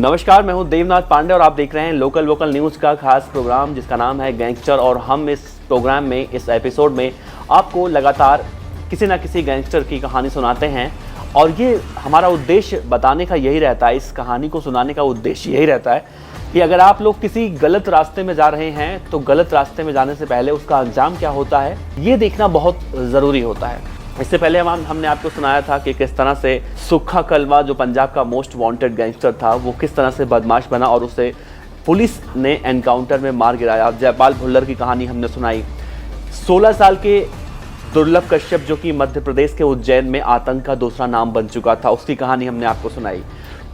नमस्कार, मैं हूं देवनाथ पांडे और आप देख रहे हैं लोकल वोकल न्यूज़ का खास प्रोग्राम जिसका नाम है गैंगस्टर। और हम इस प्रोग्राम में, इस एपिसोड में आपको लगातार किसी ना किसी गैंगस्टर की कहानी सुनाते हैं। और ये हमारा उद्देश्य बताने का यही रहता है, इस कहानी को सुनाने का उद्देश्य यही रहता है कि अगर आप लोग किसी गलत रास्ते में जा रहे हैं तो गलत रास्ते में जाने से पहले उसका अंजाम क्या होता है ये देखना बहुत ज़रूरी होता है। इससे पहले हमने आपको सुनाया था कि किस तरह से सुक्खा कलवा, जो पंजाब का मोस्ट वांटेड गैंगस्टर था, वो किस तरह से बदमाश बना और उसे पुलिस ने एनकाउंटर में मार गिराया। जयपाल भुल्लर की कहानी हमने सुनाई। 16 साल के दुर्लभ कश्यप, जो कि मध्य प्रदेश के उज्जैन में आतंक का दूसरा नाम बन चुका था, उसकी कहानी हमने आपको सुनाई।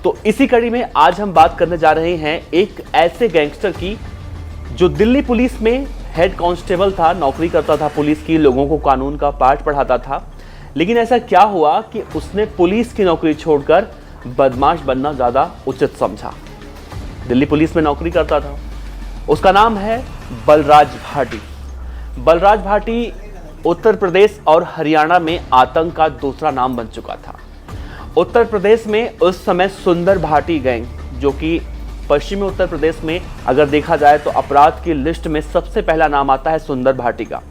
तो इसी कड़ी में आज हम बात करने जा रहे हैं एक ऐसे गैंगस्टर की जो दिल्ली पुलिस में हेड कांस्टेबल था, नौकरी करता था पुलिस की, लोगों को कानून का पाठ पढ़ाता था। लेकिन ऐसा क्या हुआ कि उसने पुलिस की नौकरी छोड़कर बदमाश बनना ज़्यादा उचित समझा। दिल्ली पुलिस में नौकरी करता था। उसका नाम है बलराज भाटी। बलराज भाटी उत्तर प्रदेश और हरियाणा में आतंक का दूसरा नाम बन चुका था। उत्तर प्रदेश में उस समय सुंदर भाटी गैंग, जो कि पश्चिमी उत्तर प्रदेश में अगर देखा जाए तो अपराध की लिस्ट में सबसे पहला नाम आता है सुंदर भाटी का।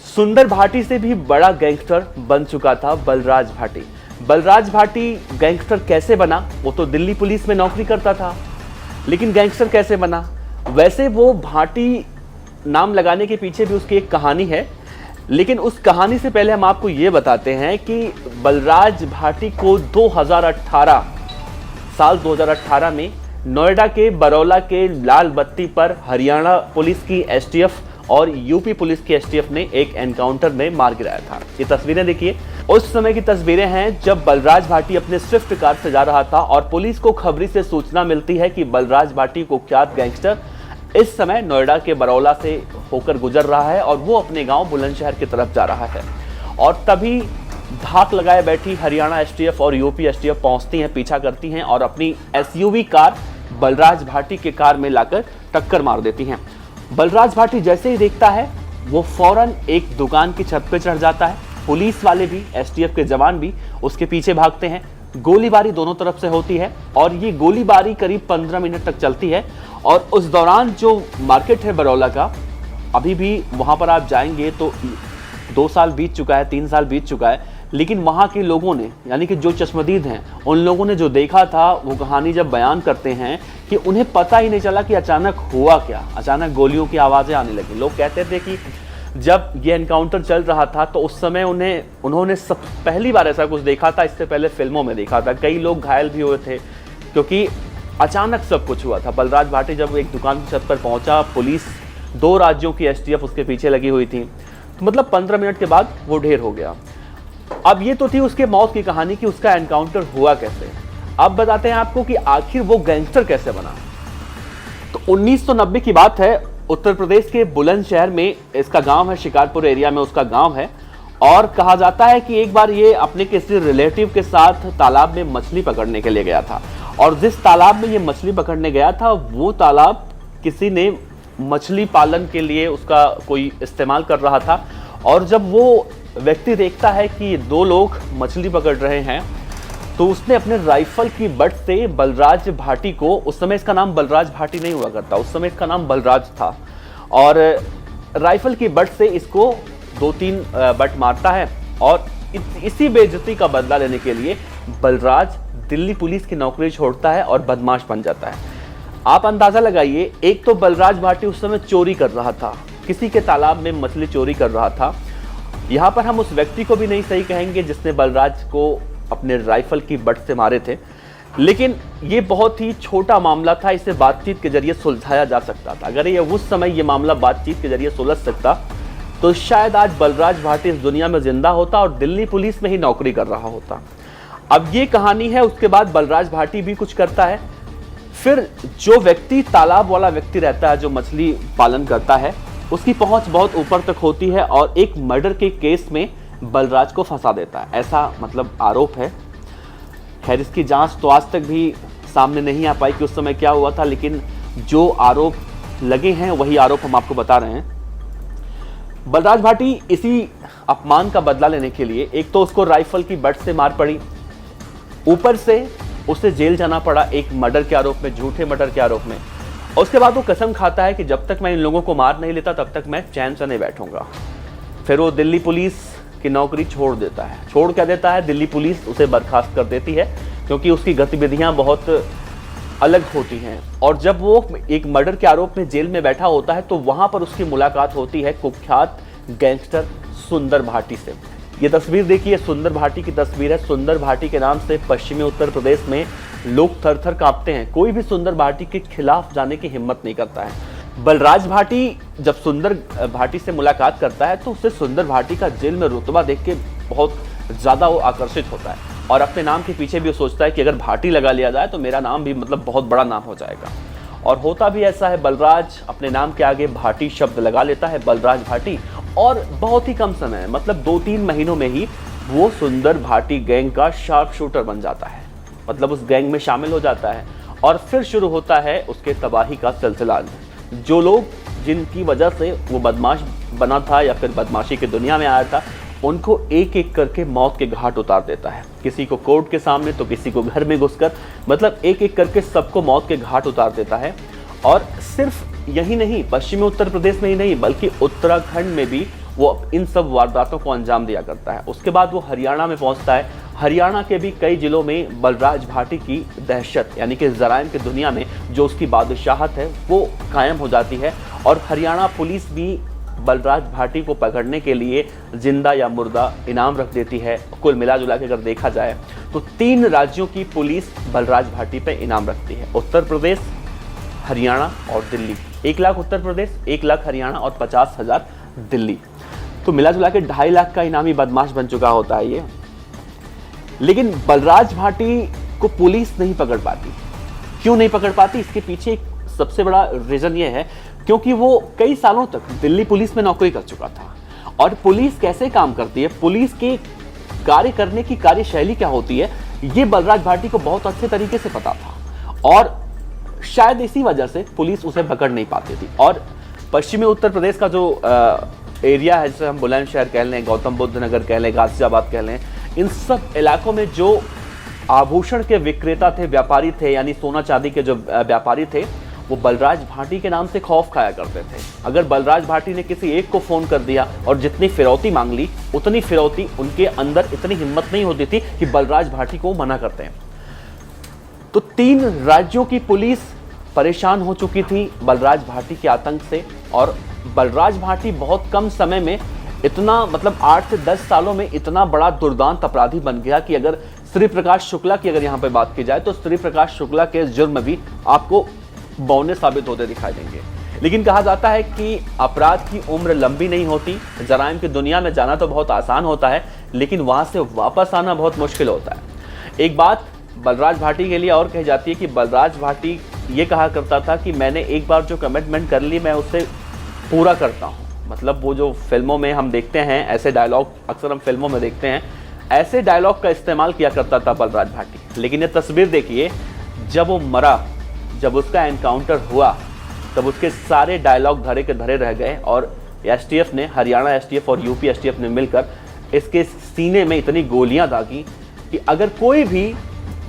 सुंदर भाटी से भी बड़ा गैंगस्टर बन चुका था बलराज भाटी। बलराज भाटी गैंगस्टर कैसे बना? वो तो दिल्ली पुलिस में नौकरी करता था, लेकिन गैंगस्टर कैसे बना? वैसे वो भाटी नाम लगाने के पीछे भी उसकी एक कहानी है, लेकिन उस कहानी से पहले हम आपको ये बताते हैं कि बलराज भाटी को 2018 में नोएडा के बरौला के लाल बत्ती पर हरियाणा पुलिस की एसटीएफ और यूपी पुलिस की एसटीएफ ने एक एनकाउंटर में मार गिराया था। ये तस्वीरें देखिए, उस समय की तस्वीरें हैं जब बलराज भाटी अपने स्विफ्ट कार से जा रहा था और पुलिस को खबरी से सूचना मिलती है कि बलराज भाटी कुख्यात गैंगस्टर इस समय नोएडा के बरौला से होकर गुजर रहा है और वो अपने गांव बुलंदशहर की तरफ जा रहा है। और तभी धाक लगाए बैठी हरियाणा एसटीएफ और यूपी एसटीएफ पहुंचती हैं, पीछा करती हैं और अपनी एसयूवी कार बलराज भाटी के कार में लाकर टक्कर मार देती हैं। बलराज भाटी जैसे ही देखता है वो फौरन एक दुकान की छत पे चढ़ जाता है। पुलिस वाले भी, एसटीएफ के जवान भी उसके पीछे भागते हैं। गोलीबारी दोनों तरफ से होती है और ये गोलीबारी करीब 15 मिनट तक चलती है। और उस दौरान जो मार्केट है बरौला का, अभी भी वहाँ पर आप जाएंगे तो 2 साल बीत चुका है, 3 साल बीत चुका है, लेकिन वहाँ के लोगों ने, यानी कि जो चश्मदीद हैं, उन लोगों ने जो देखा था वो कहानी जब बयान करते हैं कि उन्हें पता ही नहीं चला कि अचानक हुआ क्या। अचानक गोलियों की आवाज़ें आने लगी। लोग कहते थे कि जब ये एनकाउंटर चल रहा था तो उस समय उन्होंने सब पहली बार ऐसा कुछ देखा था। इससे पहले फिल्मों में देखा था। कई लोग घायल भी हुए थे क्योंकि अचानक सब कुछ हुआ था। बलराज भाटी जब एक दुकान की छत पर पहुंचा, पुलिस 2 राज्यों की एसटीएफ उसके पीछे लगी हुई थी, तो मतलब 15 मिनट के बाद वो ढेर हो गया। अब ये तो थी उसके मौत की कहानी कि उसका एनकाउंटर हुआ कैसे। अब बताते हैं आपको कि आखिर वो गैंगस्टर कैसे बना। तो 1990 की बात है, उत्तर प्रदेश के बुलंदशहर में इसका गांव है, शिकारपुर एरिया में उसका गांव है। और कहा जाता है कि एक बार ये अपने किसी रिलेटिव के साथ तालाब में मछली पकड़ने के लिए गया था। और जिस तालाब में ये मछली पकड़ने गया था वो तालाब किसी ने मछली पालन के लिए उसका कोई इस्तेमाल कर रहा था। और जब वो व्यक्ति देखता है कि 2 लोग मछली पकड़ रहे हैं तो उसने अपने राइफल की बट से बलराज भाटी को, उस समय इसका नाम बलराज भाटी नहीं हुआ करता, उस समय इसका नाम बलराज था, और राइफल की बट से इसको 2-3 बट मारता है। और इसी बेइज्जती का बदला लेने के लिए बलराज दिल्ली पुलिस की नौकरी छोड़ता है और बदमाश बन जाता है। आप अंदाजा लगाइए, एक तो बलराज भाटी उस समय चोरी कर रहा था, किसी के तालाब में मछली चोरी कर रहा था। यहाँ पर हम उस व्यक्ति को भी नहीं सही कहेंगे जिसने बलराज को अपने राइफल की बट से मारे थे, लेकिन ये बहुत ही छोटा मामला था, इसे बातचीत के जरिए सुलझाया जा सकता था। अगर ये उस समय ये मामला बातचीत के जरिए सुलझ सकता तो शायद आज बलराज भाटी इस दुनिया में जिंदा होता और दिल्ली पुलिस में ही नौकरी कर रहा होता। अब ये कहानी है। उसके बाद बलराज भाटी भी कुछ करता है। फिर जो व्यक्ति, तालाब वाला व्यक्ति रहता है जो मछली पालन करता है, उसकी पहुंच बहुत ऊपर तक होती है और एक मर्डर के केस में बलराज को फंसा देता है, ऐसा मतलब आरोप है। खैर इसकी जांच तो आज तक भी सामने नहीं आ पाई कि उस समय क्या हुआ था, लेकिन जो आरोप लगे हैं वही आरोप हम आपको बता रहे हैं। बलराज भाटी इसी अपमान का बदला लेने के लिए, एक तो उसको राइफल की बट से मार पड़ी, ऊपर से उसे जेल जाना पड़ा एक मर्डर के आरोप में, झूठे मर्डर के आरोप में। और उसके बाद वो कसम खाता है कि जब तक मैं इन लोगों को मार नहीं लेता तब तक मैं चैन से नहीं बैठूंगा। फिर वो दिल्ली पुलिस की नौकरी छोड़ देता है। छोड़ क्या देता है, दिल्ली पुलिस उसे बर्खास्त कर देती है क्योंकि उसकी गतिविधियां बहुत अलग होती हैं। और जब वो एक मर्डर के आरोप में जेल में बैठा होता है तो वहां पर उसकी मुलाकात होती है कुख्यात गैंगस्टर सुंदर भाटी से। ये तस्वीर देखिए, सुंदर भाटी की तस्वीर है। सुंदर भाटी के नाम से पश्चिमी उत्तर प्रदेश में लोग थर थर कांपते हैं। कोई भी सुंदर भाटी के खिलाफ जाने की हिम्मत नहीं करता है। बलराज भाटी जब सुंदर भाटी से मुलाकात करता है तो उसे सुंदर भाटी का जेल में रुतबा देख के बहुत ज़्यादा वो आकर्षित होता है और अपने नाम के पीछे भी वो सोचता है कि अगर भाटी लगा लिया जाए तो मेरा नाम भी मतलब बहुत बड़ा नाम हो जाएगा। और होता भी ऐसा है, बलराज अपने नाम के आगे भाटी शब्द लगा लेता है, बलराज भाटी। और बहुत ही कम समय, मतलब 2-3 महीनों में ही वो सुंदर भाटी गैंग का शार्प शूटर बन जाता है, मतलब उस गैंग में शामिल हो जाता है। और फिर शुरू होता है उसके तबाही का सिलसिला। जो लोग जिनकी वजह से वो बदमाश बना था या फिर बदमाशी की दुनिया में आया था, उनको एक एक करके मौत के घाट उतार देता है। किसी को कोर्ट के सामने तो किसी को घर में घुसकर, मतलब एक एक करके सबको मौत के घाट उतार देता है। और सिर्फ यही नहीं, पश्चिमी उत्तर प्रदेश में ही नहीं बल्कि उत्तराखंड में भी वो इन सब वारदातों को अंजाम दिया करता है। उसके बाद वो हरियाणा में पहुंचता है। हरियाणा के भी कई जिलों में बलराज भाटी की दहशत यानी कि जराइम की दुनिया में जो उसकी बादशाहत है वो कायम हो जाती है। और हरियाणा पुलिस भी बलराज भाटी को पकड़ने के लिए जिंदा या मुर्दा इनाम रख देती है। कुल मिला जुला के अगर देखा जाए तो 3 राज्यों की पुलिस बलराज भाटी पे इनाम रखती है, उत्तर प्रदेश, हरियाणा और दिल्ली। 1 लाख उत्तर प्रदेश, 1 लाख हरियाणा और 50,000 दिल्ली। तो मिला जुला के 2.5 लाख का इनामी बदमाश बन चुका होता है ये। लेकिन बलराज भाटी को पुलिस नहीं पकड़ पाती। क्यों नहीं पकड़ पाती, इसके पीछे एक सबसे बड़ा रीजन ये है क्योंकि वो कई सालों तक दिल्ली पुलिस में नौकरी कर चुका था। और पुलिस कैसे काम करती है, पुलिस के कार्य करने की कार्यशैली क्या होती है, ये बलराज भाटी को बहुत अच्छे तरीके से पता था। और शायद इसी वजह से पुलिस उसे पकड़ नहीं पाती थी। और पश्चिमी उत्तर प्रदेश का जो एरिया है, जैसे हम बुलंदशहर कह लें, गौतम बुद्ध नगर कह लें, गाजियाबाद कह लें, इन सब इलाकों में जो आभूषण के विक्रेता थे, व्यापारी थे, यानी सोना चांदी के जो व्यापारी थे, वो बलराज भाटी के नाम से खौफ खाया करते थे। अगर बलराज भाटी ने किसी एक को फोन कर दिया और जितनी फिरौती मांग ली उतनी फिरौती, उनके अंदर इतनी हिम्मत नहीं होती थी कि बलराज भाटी को मना करते हैं। तो 3 राज्यों की पुलिस परेशान हो चुकी थी बलराज भाटी के आतंक से। और बलराज भाटी बहुत कम समय में इतना, मतलब 8 से 10 सालों में इतना बड़ा दुर्दांत अपराधी बन गया कि अगर श्री प्रकाश शुक्ला की अगर यहाँ पे बात की जाए तो श्री प्रकाश शुक्ला के जुर्म भी आपको बौने साबित होते दिखाई देंगे। लेकिन कहा जाता है कि अपराध की उम्र लंबी नहीं होती। जराइम की दुनिया में जाना तो बहुत आसान होता है लेकिन वहां से वापस आना बहुत मुश्किल होता है। एक बात बलराज भाटी के लिए और कही जाती है कि बलराज भाटी ये कहा करता था कि मैंने एक बार जो कमिटमेंट कर ली मैं उससे पूरा करता हूँ। मतलब वो जो फिल्मों में हम देखते हैं ऐसे डायलॉग, अक्सर हम फिल्मों में देखते हैं, ऐसे डायलॉग का इस्तेमाल किया करता था बलराज भाटी। लेकिन ये तस्वीर देखिए, जब वो मरा, जब उसका एनकाउंटर हुआ तब उसके सारे डायलॉग धरे के धरे रह गए। और एसटीएफ ने, हरियाणा एसटीएफ और यूपी एसटीएफ ने मिलकर इसके सीने में इतनी गोलियां दागी कि अगर कोई भी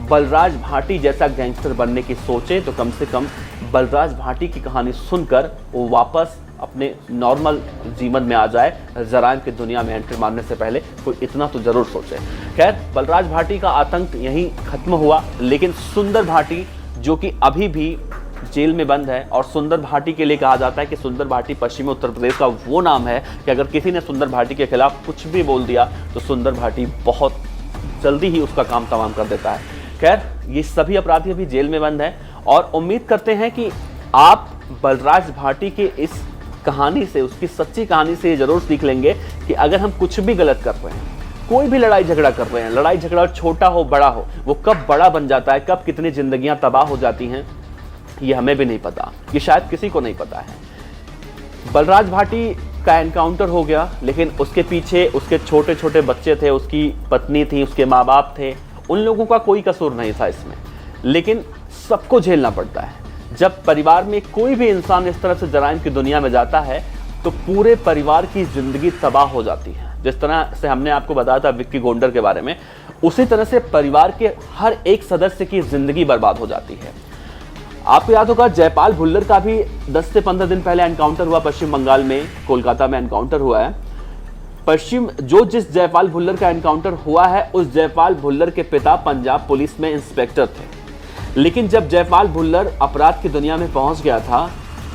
बलराज भाटी जैसा गैंगस्टर बनने की सोचे तो कम से कम बलराज भाटी की कहानी सुनकर वो वापस अपने नॉर्मल जीवन में आ जाए। जराइम की दुनिया में एंट्री मारने से पहले कोई इतना तो जरूर सोचे। खैर, बलराज भाटी का आतंक यहीं खत्म हुआ। लेकिन सुंदर भाटी जो कि अभी भी जेल में बंद है, और सुंदर भाटी के लिए कहा जाता है कि सुंदर भाटी पश्चिमी उत्तर प्रदेश का वो नाम है कि अगर किसी ने सुंदर भाटी के खिलाफ कुछ भी बोल दिया तो सुंदर भाटी बहुत जल्दी ही उसका काम तमाम कर देता है। खैर, ये सभी अपराधी अभी जेल में बंद हैं और उम्मीद करते हैं कि आप बलराज भाटी के इस कहानी से, उसकी सच्ची कहानी से ये जरूर सीख लेंगे कि अगर हम कुछ भी गलत कर रहे हैं, कोई भी लड़ाई झगड़ा कर रहे हैं, लड़ाई झगड़ा छोटा हो बड़ा हो, वो कब बड़ा बन जाता है, कब कितनी जिंदगियां तबाह हो जाती हैं, ये हमें भी नहीं पता, ये शायद किसी को नहीं पता है। बलराज भाटी का एनकाउंटर हो गया, लेकिन उसके पीछे उसके छोटे छोटे बच्चे थे, उसकी पत्नी थी, उसके माँ बाप थे, उन लोगों का कोई कसूर नहीं था इसमें। लेकिन सबको झेलना पड़ता है। जब परिवार में कोई भी इंसान इस तरह से जराइम की दुनिया में जाता है तो पूरे परिवार की जिंदगी तबाह हो जाती है। जिस तरह से हमने आपको बताया था विक्की गोंडर के बारे में, उसी तरह से परिवार के हर एक सदस्य की जिंदगी बर्बाद हो जाती है। आपको याद होगा जयपाल भुल्लर का भी 10 से 15 दिन पहले एनकाउंटर हुआ पश्चिम बंगाल में, कोलकाता में एनकाउंटर हुआ है। जिस जयपाल भुल्लर का एनकाउंटर हुआ है, उस जयपाल भुल्लर के पिता पंजाब पुलिस में इंस्पेक्टर थे। लेकिन जब जयपाल भुल्लर अपराध की दुनिया में पहुंच गया था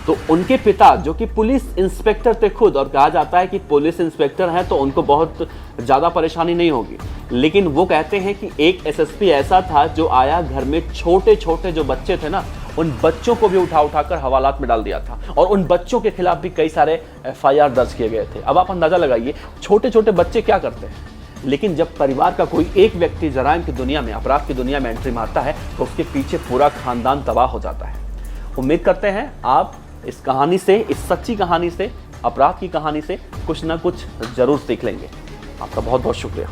तो उनके पिता, जो कि पुलिस इंस्पेक्टर थे खुद, और कहा जाता है कि पुलिस इंस्पेक्टर हैं तो उनको बहुत ज़्यादा परेशानी नहीं होगी, लेकिन वो कहते हैं कि एक एसएसपी ऐसा था जो आया, घर में छोटे छोटे जो बच्चे थे ना, उन बच्चों को भी उठा कर हवालात में डाल दिया था, और उन बच्चों के खिलाफ भी कई सारे एफआईआर दर्ज किए गए थे। अब आप अंदाजा लगाइए छोटे छोटे बच्चे क्या करते हैं। लेकिन जब परिवार का कोई एक व्यक्ति जराइम की दुनिया में, अपराध की दुनिया में एंट्री मारता है तो उसके पीछे पूरा खानदान तबाह हो जाता है। उम्मीद करते हैं आप इस कहानी से, इस सच्ची कहानी से, अपराध की कहानी से कुछ ना कुछ जरूर सीख लेंगे। आपका बहुत बहुत शुक्रिया।